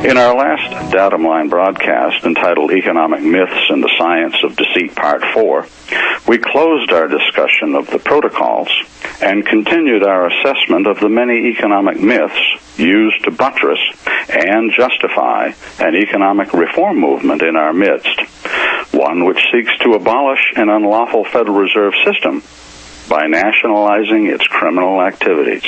In our last Datum line broadcast, entitled Economic Myths and the Science of Deceit, Part 4, we closed our discussion of the protocols and continued our assessment of the many economic myths used to buttress and justify an economic reform movement in our midst, one which seeks to abolish an unlawful Federal Reserve System by nationalizing its criminal activities.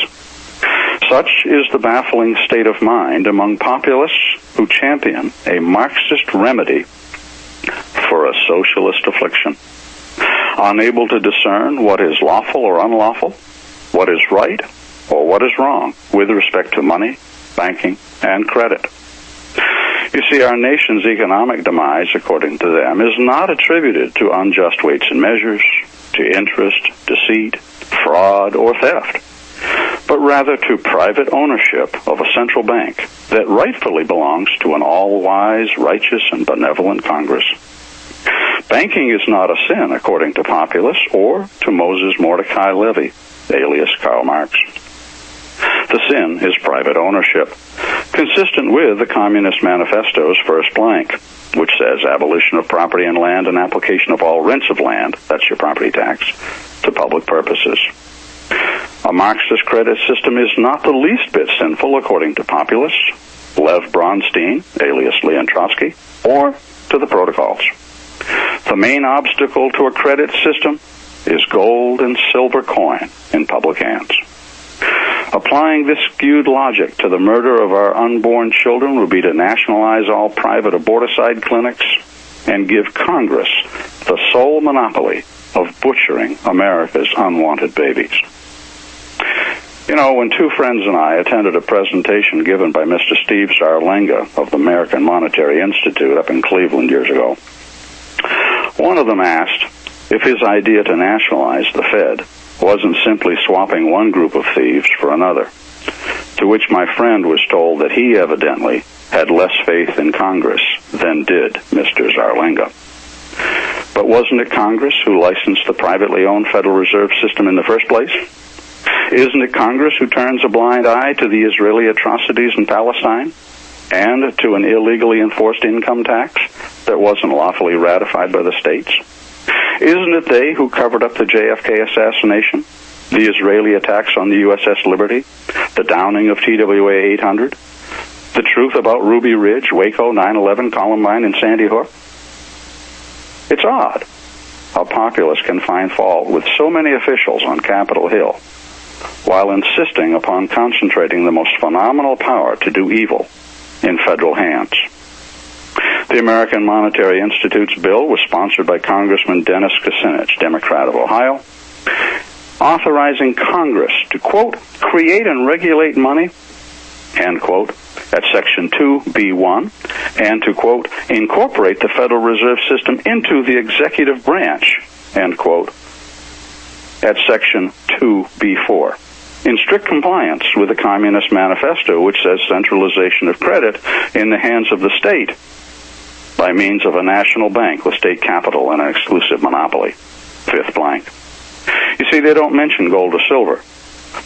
Such is the baffling state of mind among populists who champion a Marxist remedy for a socialist affliction, unable to discern what is lawful or unlawful, what is right or what is wrong with respect to money, banking, and credit. You see, our nation's economic demise, according to them, is not attributed to unjust weights and measures, to interest, deceit, fraud, or theft, but rather to private ownership of a central bank that rightfully belongs to an all-wise, righteous, and benevolent Congress. Banking is not a sin, according to populists, or to Moses Mordecai Levy, alias Karl Marx. The sin is private ownership, consistent with the Communist Manifesto's first blank, which says abolition of property and land and application of all rents of land, that's your property tax, to public purposes. A Marxist credit system is not the least bit sinful, according to populists, Lev Bronstein, alias Leon Trotsky, or to the protocols. The main obstacle to a credit system is gold and silver coin in public hands. Applying this skewed logic to the murder of our unborn children would be to nationalize all private aborticide clinics and give Congress the sole monopoly of butchering America's unwanted babies. You know, when two friends and I attended a presentation given by Mr. Steve Zarlenga of the American Monetary Institute up in Cleveland years ago, one of them asked if his idea to nationalize the Fed wasn't simply swapping one group of thieves for another, to which my friend was told that he evidently had less faith in Congress than did Mr. Zarlenga. But wasn't it Congress who licensed the privately owned Federal Reserve System in the first place? Isn't it Congress who turns a blind eye to the Israeli atrocities in Palestine and to an illegally enforced income tax that wasn't lawfully ratified by the states? Isn't it they who covered up the JFK assassination, the Israeli attacks on the USS Liberty, the downing of TWA 800, the truth about Ruby Ridge, Waco, 9/11, Columbine, and Sandy Hook? It's odd how populists can find fault with so many officials on Capitol Hill while insisting upon concentrating the most phenomenal power to do evil in federal hands. The American Monetary Institute's bill was sponsored by Congressman Dennis Kucinich, Democrat of Ohio, authorizing Congress to, quote, create and regulate money, end quote, at Section 2B1, and to, quote, incorporate the Federal Reserve System into the executive branch, end quote, at Section 2B4, in strict compliance with the Communist Manifesto, which says centralization of credit in the hands of the state by means of a national bank with state capital and an exclusive monopoly. Fifth blank. You see, they don't mention gold or silver,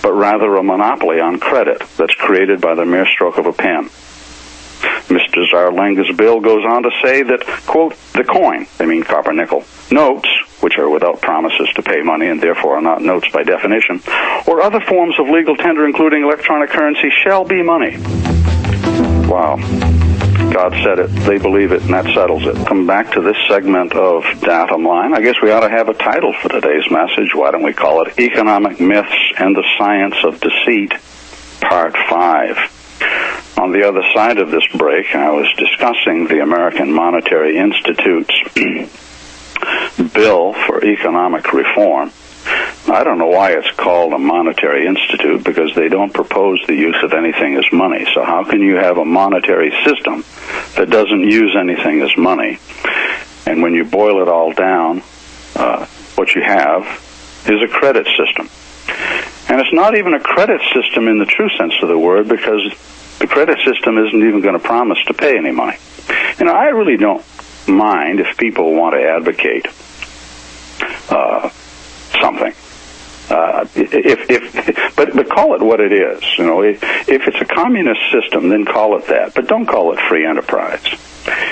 but rather a monopoly on credit that's created by the mere stroke of a pen. Mr. Zarlenga's bill goes on to say that, quote, the coin, they mean copper nickel, notes, which are without promises to pay money and therefore are not notes by definition, or other forms of legal tender, including electronic currency, shall be money. Wow. God said it, they believe it, and that settles it. Come back to this segment of Datum Line. I guess we ought to have a title for today's message. Why don't we call it Economic Myths and the Science of Deceit, Part 5. On the other side of this break, I was discussing the American Monetary Institute's bill for economic reform. I don't know why it's called a monetary institute, because they don't propose the use of anything as money. So how can you have a monetary system that doesn't use anything as money? And when you boil it all down, what you have is a credit system. And it's not even a credit system in the true sense of the word, because the credit system isn't even going to promise to pay any money. You know, I really don't mind if people want to advocate something. But call it what it is. If it's a communist system, then call it that. But don't call it free enterprise.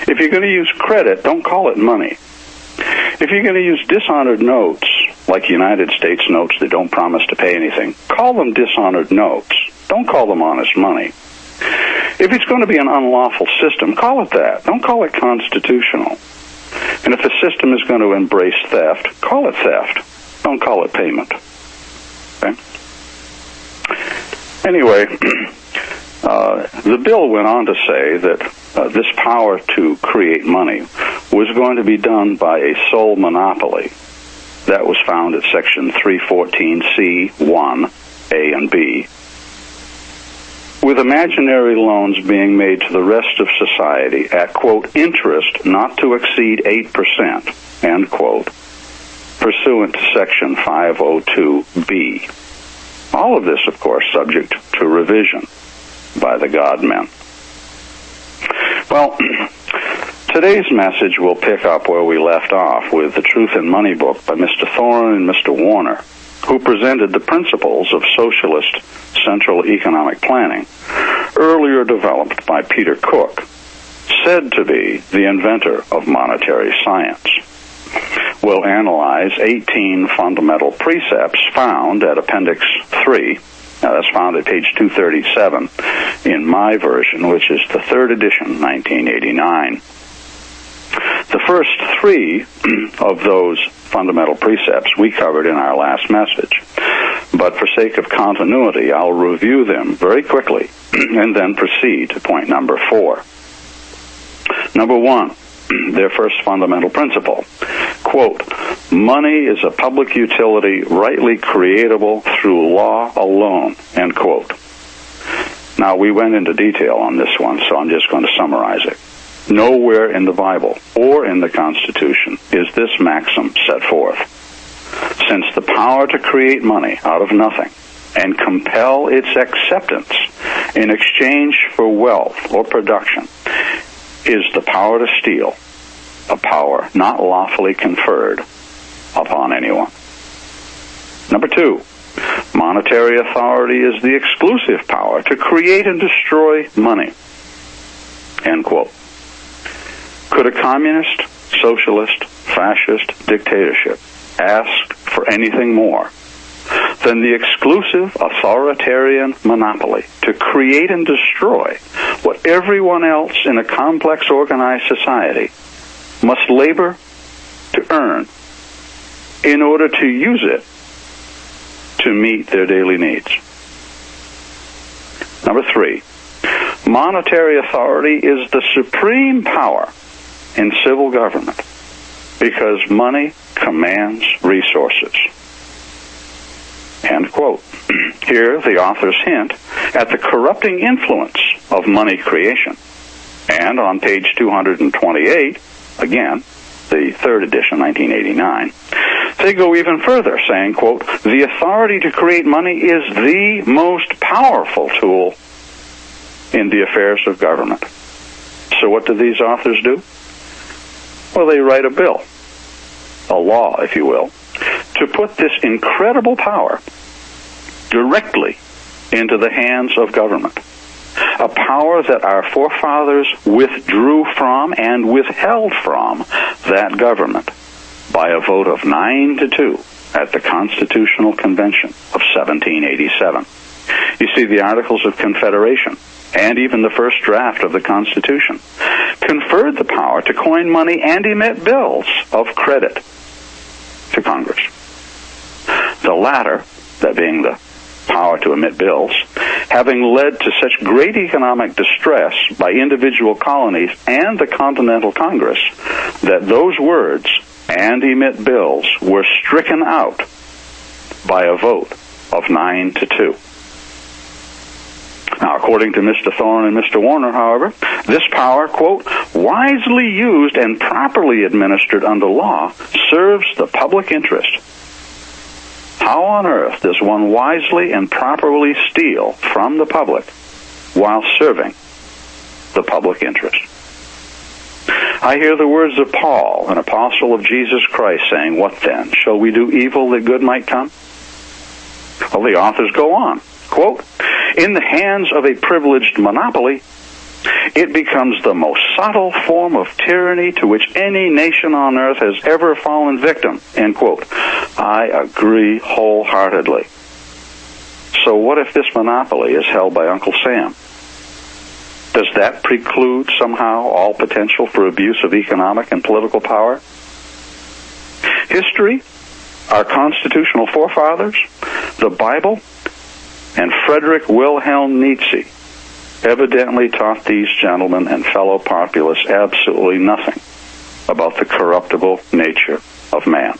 If you're going to use credit, don't call it money. If you're going to use dishonored notes, like United States notes that don't promise to pay anything, call them dishonored notes. Don't call them honest money. If it's going to be an unlawful system, call it that. Don't call it constitutional. And if the system is going to embrace theft, call it theft. Don't call it payment. Okay? Anyway, the bill went on to say that this power to create money was going to be done by a sole monopoly. That was found at Section 314C1, A and B, with imaginary loans being made to the rest of society at, quote, interest not to exceed 8%, end quote, pursuant to Section 502B. All of this, of course, subject to revision by the God-men. Well, today's message will pick up where we left off with the Truth in Money book by Mr. Thorne and Mr. Warner, who presented the principles of socialist central economic planning, earlier developed by Peter Cook, said to be the inventor of monetary science. We'll analyze 18 fundamental precepts found at Appendix 3. Now, that's found at page 237 in my version, which is the third edition, 1989. The first three of those fundamental precepts we covered in our last message. But for sake of continuity, I'll review them very quickly and then proceed to point number 4. Number 1, their first fundamental principle. Quote, money is a public utility rightly creatable through law alone, end quote. Now, we went into detail on this one, so I'm just going to summarize it. Nowhere in the Bible or in the Constitution is this maxim set forth. Since the power to create money out of nothing and compel its acceptance in exchange for wealth or production is the power to steal, a power not lawfully conferred upon anyone. Number 2, monetary authority is the exclusive power to create and destroy money, end quote. Could a communist, socialist, fascist dictatorship ask for anything more than the exclusive authoritarian monopoly to create and destroy what everyone else in a complex organized society must labor to earn in order to use it to meet their daily needs? Number 3, monetary authority is the supreme power in civil government because money commands resources. End quote. Here, the authors hint at the corrupting influence of money creation. And on page 228, again, the third edition, 1989, they go even further, saying, quote, the authority to create money is the most powerful tool in the affairs of government. So what do these authors do? Well, they write a bill, a law, if you will, to put this incredible power directly into the hands of government, a power that our forefathers withdrew from and withheld from that government by a vote of 9-2 at the Constitutional Convention of 1787. You see, the Articles of Confederation and even the first draft of the Constitution conferred the power to coin money and emit bills of credit to Congress. The latter, that being the power to emit bills, having led to such great economic distress by individual colonies and the Continental Congress that those words, and emit bills, were stricken out by a vote of 9-2. Now, according to Mr. Thorne and Mr. Warner, however, this power, quote, wisely used and properly administered under law, serves the public interest. How on earth does one wisely and properly steal from the public while serving the public interest? I hear the words of Paul, an apostle of Jesus Christ, saying, what then? Shall we do evil that good might come? Well, the authors go on, quote, "In the hands of a privileged monopoly, it becomes the most subtle form of tyranny to which any nation on earth has ever fallen victim," end quote. I agree wholeheartedly. So what if this monopoly is held by Uncle Sam? Does that preclude somehow all potential for abuse of economic and political power? History, our constitutional forefathers, the Bible, and Friedrich Wilhelm Nietzsche evidently taught these gentlemen and fellow populists absolutely nothing about the corruptible nature of man.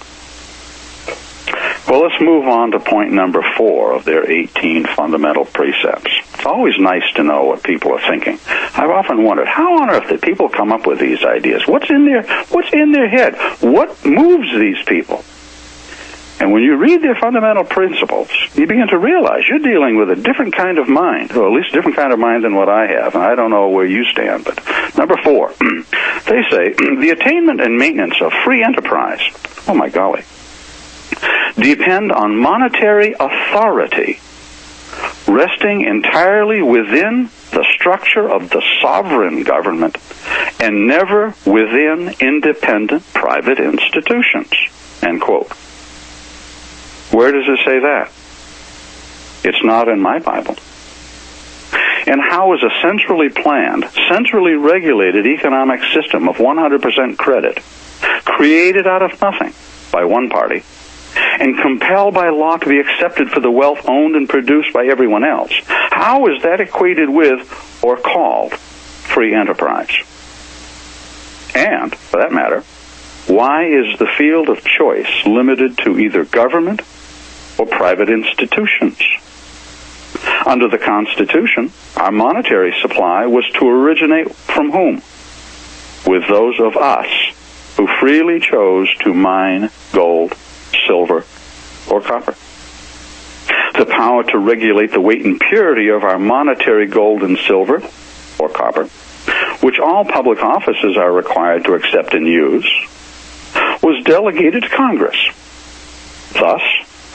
Well, let's move on to point number 4 of their 18 fundamental precepts. It's always nice to know what people are thinking. I've often wondered, how on earth did people come up with these ideas? What's in their head? What moves these people? And when you read their fundamental principles, you begin to realize you're dealing with a different kind of mind, or at least a different kind of mind than what I have. And I don't know where you stand, but number 4, they say, the attainment and maintenance of free enterprise, oh my golly, depend on monetary authority resting entirely within the structure of the sovereign government and never within independent private institutions, end quote. Where does it say that? It's not in my Bible. And how is a centrally planned, centrally regulated economic system of 100% credit, created out of nothing by one party, and compelled by law to be accepted for the wealth owned and produced by everyone else, how is that equated with or called free enterprise? And, for that matter, why is the field of choice limited to either government or private institutions? Under the Constitution, our monetary supply was to originate from whom? With those of us who freely chose to mine gold, silver, or copper. The power to regulate the weight and purity of our monetary gold and silver, or copper, which all public offices are required to accept and use, was delegated to Congress. Thus,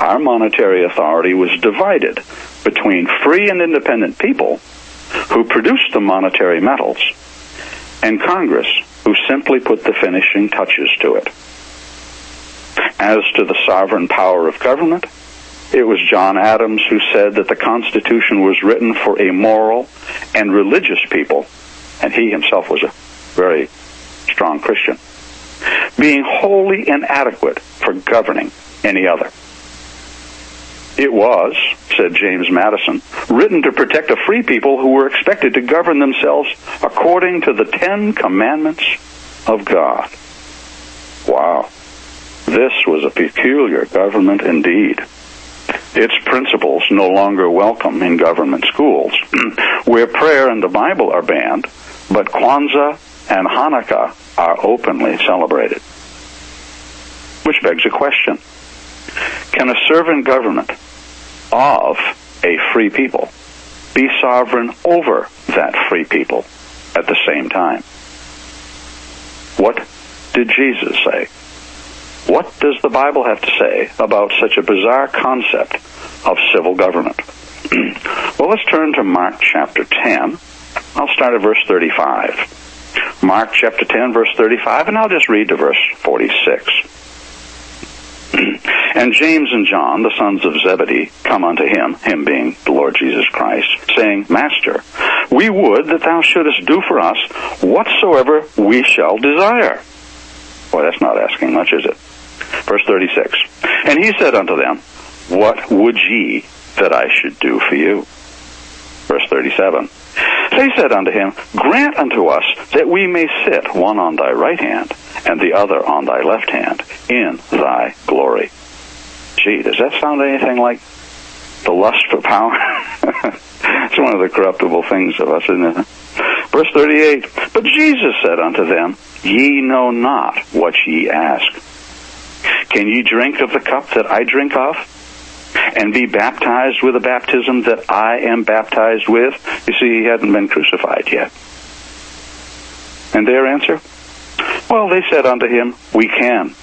our monetary authority was divided between free and independent people who produced the monetary metals and Congress who simply put the finishing touches to it. As to the sovereign power of government, it was John Adams who said that the Constitution was written for a moral and religious people, and he himself was a very strong Christian, being wholly inadequate for governing any other. It was, said James Madison, written to protect a free people who were expected to govern themselves according to the 10 Commandments of God. Wow. This was a peculiar government indeed. Its principles no longer welcome in government schools, where prayer and the Bible are banned, but Kwanzaa and Hanukkah are openly celebrated. Which begs a question. Can a servant government of a free people be sovereign over that free people at the same time? What did Jesus say? What does the Bible have to say about such a bizarre concept of civil government? Well, let's turn to Mark chapter 10. I'll start at verse 35. Mark chapter 10, verse 35, and I'll just read to verse 46. And James and John, the sons of Zebedee, come unto him, him being the Lord Jesus Christ, saying, Master, we would that thou shouldest do for us whatsoever we shall desire. Boy, that's not asking much, is it? Verse 36. And he said unto them, What would ye that I should do for you? Verse 37. They said unto him, Grant unto us that we may sit, one on thy right hand, and the other on thy left hand, in thy glory. Gee, does that sound anything like the lust for power? It's one of the corruptible things of us, isn't it? Verse 38. But Jesus said unto them, Ye know not what ye ask. Can ye drink of the cup that I drink of, and be baptized with the baptism that I am baptized with? You see, he hadn't been crucified yet. And their answer? Well, they said unto him, We can.